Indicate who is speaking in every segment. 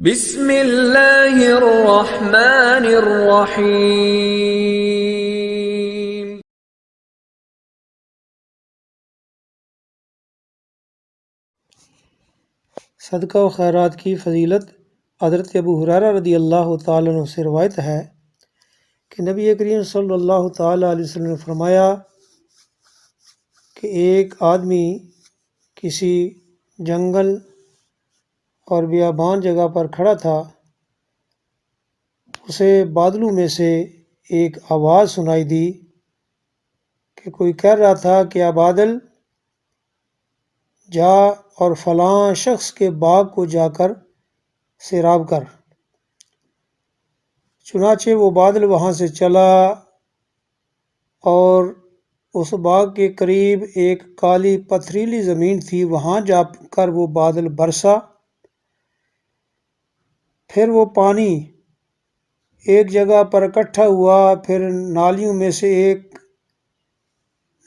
Speaker 1: بسم اللہ الرحمن الرحیم۔
Speaker 2: صدقہ و خیرات کی فضیلت۔ حضرت ابو ہریرہ رضی اللہ تعالیٰ عنہ سے روایت ہے کہ نبی کریم صلی اللہ تعالیٰ علیہ وسلم نے فرمایا کہ ایک آدمی کسی جنگل اور بیابان جگہ پر کھڑا تھا، اسے بادلوں میں سے ایک آواز سنائی دی کہ کوئی کہہ رہا تھا کہ اے بادل، جا اور فلاں شخص کے باغ کو جا کر سیراب کر۔ چنانچہ وہ بادل وہاں سے چلا اور اس باغ کے قریب ایک کالی پتھریلی زمین تھی، وہاں جا کر وہ بادل برسا۔ پھر وہ پانی ایک جگہ پر اکٹھا ہوا، پھر نالیوں میں سے ایک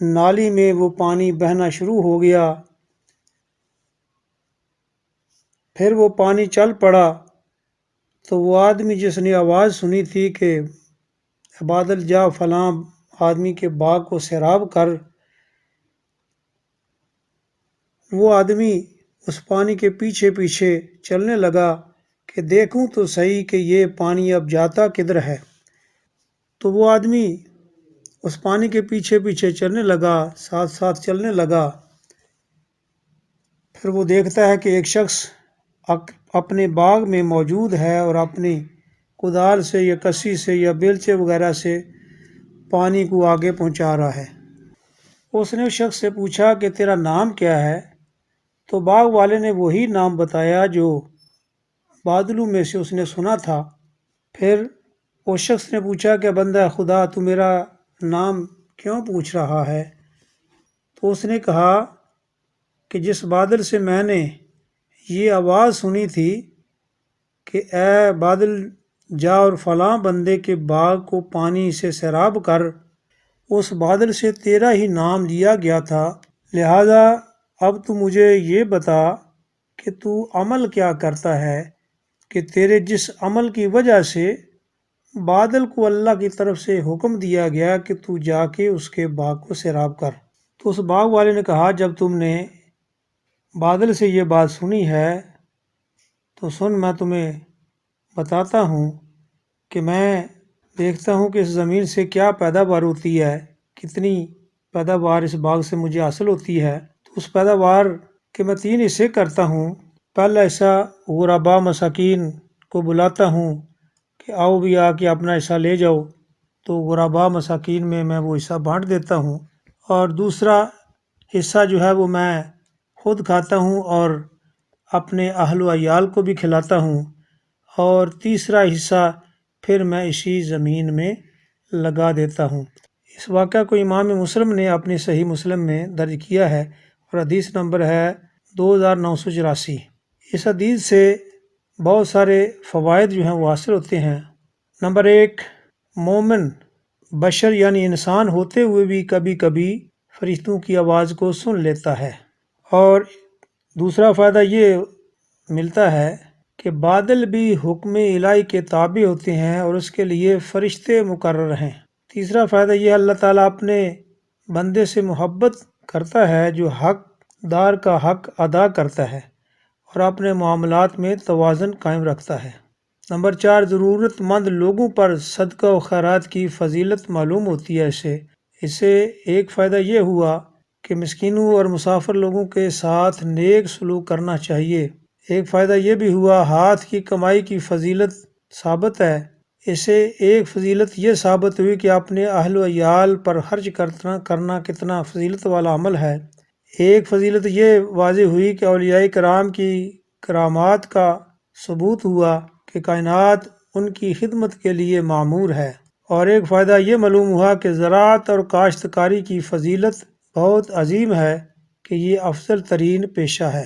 Speaker 2: نالی میں وہ پانی بہنا شروع ہو گیا، پھر وہ پانی چل پڑا۔ تو وہ آدمی جس نے آواز سنی تھی کہ بادل جا فلاں آدمی کے باغ کو سیراب کر، وہ آدمی اس پانی کے پیچھے پیچھے چلنے لگا کہ دیکھوں تو صحیح کہ یہ پانی اب جاتا کدھر ہے۔ تو وہ آدمی اس پانی کے پیچھے پیچھے چلنے لگا، ساتھ ساتھ چلنے لگا۔ پھر وہ دیکھتا ہے کہ ایک شخص اپنے باغ میں موجود ہے اور اپنی کدال سے یا کسی سے یا بیلچے وغیرہ سے پانی کو آگے پہنچا رہا ہے۔ اس نے اس شخص سے پوچھا کہ تیرا نام کیا ہے؟ تو باغ والے نے وہی نام بتایا جو بادلوں میں سے اس نے سنا تھا۔ پھر اس شخص نے پوچھا کہ بندہ خدا، تو میرا نام کیوں پوچھ رہا ہے؟ تو اس نے کہا کہ جس بادل سے میں نے یہ آواز سنی تھی کہ اے بادل جا اور فلاں بندے کے باغ کو پانی سے سیراب کر، اس بادل سے تیرا ہی نام لیا گیا تھا، لہذا اب تو مجھے یہ بتا کہ تو عمل کیا کرتا ہے کہ تیرے جس عمل کی وجہ سے بادل کو اللہ کی طرف سے حکم دیا گیا کہ تو جا کے اس کے باغ کو سیراب کر۔ تو اس باغ والے نے کہا جب تم نے بادل سے یہ بات سنی ہے تو سن، میں تمہیں بتاتا ہوں کہ میں دیکھتا ہوں کہ اس زمین سے کیا پیداوار ہوتی ہے، کتنی پیداوار اس باغ سے مجھے حاصل ہوتی ہے۔ تو اس پیداوار کے میں 3 حصے کرتا ہوں۔ پہلا حصہ غرباء مساکین کو بلاتا ہوں کہ آؤ بھی آ کے اپنا حصہ لے جاؤ، تو غرباء مساکین میں وہ حصہ بانٹ دیتا ہوں۔ اور دوسرا حصہ جو ہے وہ میں خود کھاتا ہوں اور اپنے اہل و عیال کو بھی کھلاتا ہوں، اور تیسرا حصہ پھر میں اسی زمین میں لگا دیتا ہوں۔ اس واقعہ کو امام مسلم نے اپنی صحیح مسلم میں درج کیا ہے اور حدیث نمبر ہے 2984۔ اس حدیث سے بہت سارے فوائد جو ہیں وہ حاصل ہوتے ہیں۔ نمبر 1، مومن بشر یعنی انسان ہوتے ہوئے بھی کبھی کبھی فرشتوں کی آواز کو سن لیتا ہے۔ اور دوسرا فائدہ یہ ملتا ہے کہ بادل بھی حکم الہی کے تابع ہوتے ہیں اور اس کے لیے فرشتے مقرر ہیں۔ تیسرا فائدہ یہ اللہ تعالیٰ اپنے بندے سے محبت کرتا ہے جو حق دار کا حق ادا کرتا ہے اور اپنے معاملات میں توازن قائم رکھتا ہے۔ نمبر 4، ضرورت مند لوگوں پر صدقہ و خیرات کی فضیلت معلوم ہوتی ہے۔ اس سے ایک فائدہ یہ ہوا کہ مسکینوں اور مسافر لوگوں کے ساتھ نیک سلوک کرنا چاہیے۔ ایک فائدہ یہ بھی ہوا ہاتھ کی کمائی کی فضیلت ثابت ہے۔ اس سے ایک فضیلت یہ ثابت ہوئی کہ اپنے اہل و عیال پر خرچ کرنا کتنا فضیلت والا عمل ہے۔ ایک فضیلت یہ واضح ہوئی کہ اولیاء کرام کی کرامات کا ثبوت ہوا کہ کائنات ان کی خدمت کے لیے معمور ہے۔ اور ایک فائدہ یہ معلوم ہوا کہ زراعت اور کاشتکاری کی فضیلت بہت عظیم ہے کہ یہ افضل ترین پیشہ ہے۔